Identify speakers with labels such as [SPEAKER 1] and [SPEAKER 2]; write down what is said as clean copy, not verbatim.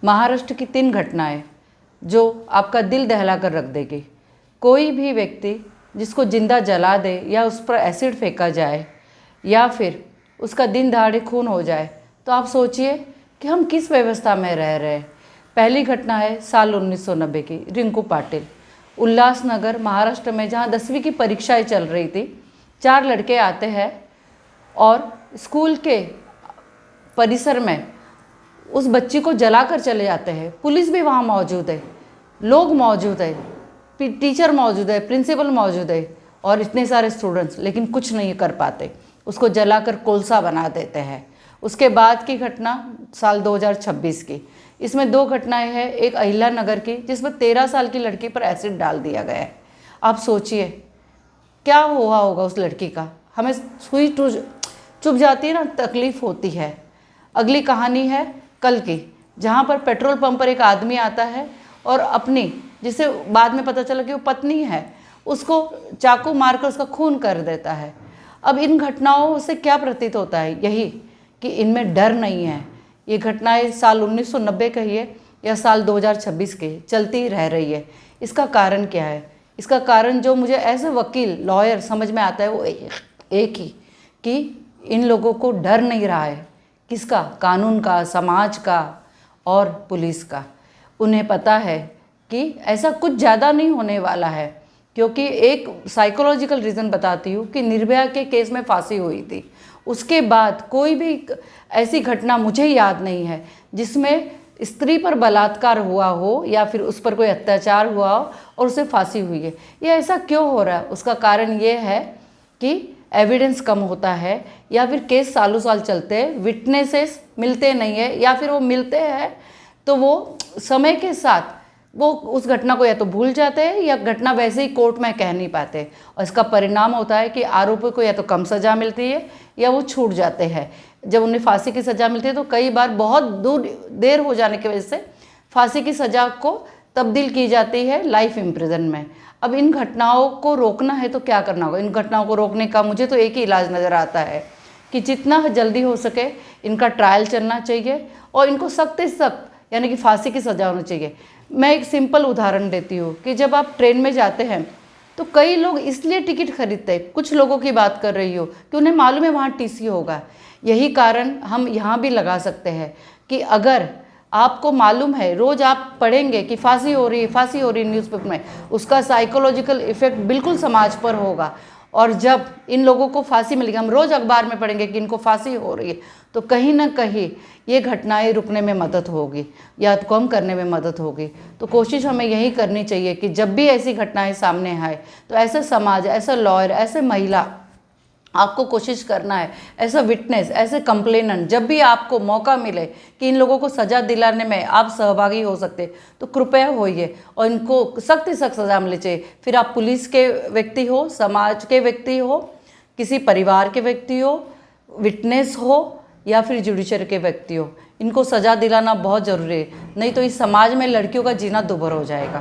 [SPEAKER 1] महाराष्ट्र की 3 घटनाएं जो आपका दिल दहला कर रख देगी। कोई भी व्यक्ति जिसको जिंदा जला दे या उस पर एसिड फेंका जाए या फिर उसका दिन दहाड़े खून हो जाए तो आप सोचिए कि हम किस व्यवस्था में रह रहे हैं। पहली घटना है साल 1990 की, रिंकू पाटिल, उल्लासनगर महाराष्ट्र में, जहां 10वीं की परीक्षाएं चल रही थी। 4 लड़के आते हैं और स्कूल के परिसर में उस बच्ची को जलाकर चले जाते हैं। पुलिस भी वहाँ मौजूद है, लोग मौजूद है, टीचर मौजूद है, प्रिंसिपल मौजूद है और इतने सारे स्टूडेंट्स, लेकिन कुछ नहीं कर पाते, उसको जलाकर कोलसा बना देते हैं। उसके बाद की घटना साल 2026 की, इसमें 2 घटनाएं हैं। एक अहिल्या नगर की जिसमें 13 साल की लड़की पर एसिड डाल दिया गया है। आप सोचिए क्या हुआ होगा उस लड़की का। हमें सुई चुभ जाती है ना, तकलीफ़ होती है। अगली कहानी है कल की, जहाँ पर पेट्रोल पंप पर एक आदमी आता है और अपनी, जिसे बाद में पता चला कि वो पत्नी है, उसको चाकू मारकर उसका खून कर देता है। अब इन घटनाओं से क्या प्रतीत होता है? यही कि इनमें डर नहीं है। ये घटनाएं साल 1990 कहिए या साल 2026 के चलती रह रही है। इसका कारण क्या है? इसका कारण जो मुझे एज ए वकील, लॉयर समझ में आता है वो एक ही, कि इन लोगों को डर नहीं रहा है। किसका? कानून का, समाज का और पुलिस का। उन्हें पता है कि ऐसा कुछ ज़्यादा नहीं होने वाला है, क्योंकि एक साइकोलॉजिकल रीज़न बताती हूँ कि निर्भया के केस में फांसी हुई थी। उसके बाद कोई भी ऐसी घटना मुझे याद नहीं है जिसमें स्त्री पर बलात्कार हुआ हो या फिर उस पर कोई अत्याचार हुआ हो और उसे फांसी हुई है। ये ऐसा क्यों हो रहा है? उसका कारण ये है कि एविडेंस कम होता है या फिर केस सालों साल चलते हैं, विटनेसेस मिलते नहीं है, या फिर वो मिलते हैं तो वो समय के साथ वो उस घटना को या तो भूल जाते हैं या घटना वैसे ही कोर्ट में कह नहीं पाते, और इसका परिणाम होता है कि आरोपी को या तो कम सज़ा मिलती है या वो छूट जाते हैं। जब उन्हें फांसी की सज़ा मिलती है तो कई बार बहुत देर हो जाने की वजह से फांसी की सज़ा को तब्दील की जाती है लाइफ इम्प्रिजन में। अब इन घटनाओं को रोकना है तो क्या करना होगा? इन घटनाओं को रोकने का मुझे तो एक ही इलाज नज़र आता है कि जितना जल्दी हो सके इनका ट्रायल चलना चाहिए और इनको सख्त से सख्त यानी कि फांसी की सज़ा होनी चाहिए। मैं एक सिंपल उदाहरण देती हूँ कि जब आप ट्रेन में जाते हैं तो कई लोग इसलिए टिकट खरीदते हैं, कुछ लोगों की बात कर रही हो, कि उन्हें मालूम है वहाँ टीसी होगा। यही कारण हम यहाँ भी लगा सकते हैं कि अगर आपको मालूम है, रोज़ आप पढ़ेंगे कि फांसी हो रही है न्यूज़पेपर में, उसका साइकोलॉजिकल इफ़ेक्ट बिल्कुल समाज पर होगा। और जब इन लोगों को फांसी मिलेगी, हम रोज़ अखबार में पढ़ेंगे कि इनको फांसी हो रही है, तो कहीं ना कहीं ये घटनाएं रुकने में मदद होगी या कम करने में मदद होगी। तो कोशिश हमें यही करनी चाहिए कि जब भी ऐसी घटनाएं सामने आए तो ऐसे समाज, ऐसे लॉयर, ऐसे महिला, आपको कोशिश करना है, ऐसा विटनेस, ऐसे कंप्लेनेंट, जब भी आपको मौका मिले कि इन लोगों को सज़ा दिलाने में आप सहभागी हो सकते तो कृपया होइए और इनको सख्त से सख्त सज़ा मिलनी चाहिए। फिर आप पुलिस के व्यक्ति हो, समाज के व्यक्ति हो, किसी परिवार के व्यक्ति हो, विटनेस हो या फिर जुडिशरी के व्यक्ति हो, इनको सज़ा दिलाना बहुत ज़रूरी है। नहीं तो इस समाज में लड़कियों का जीना दुभर हो जाएगा।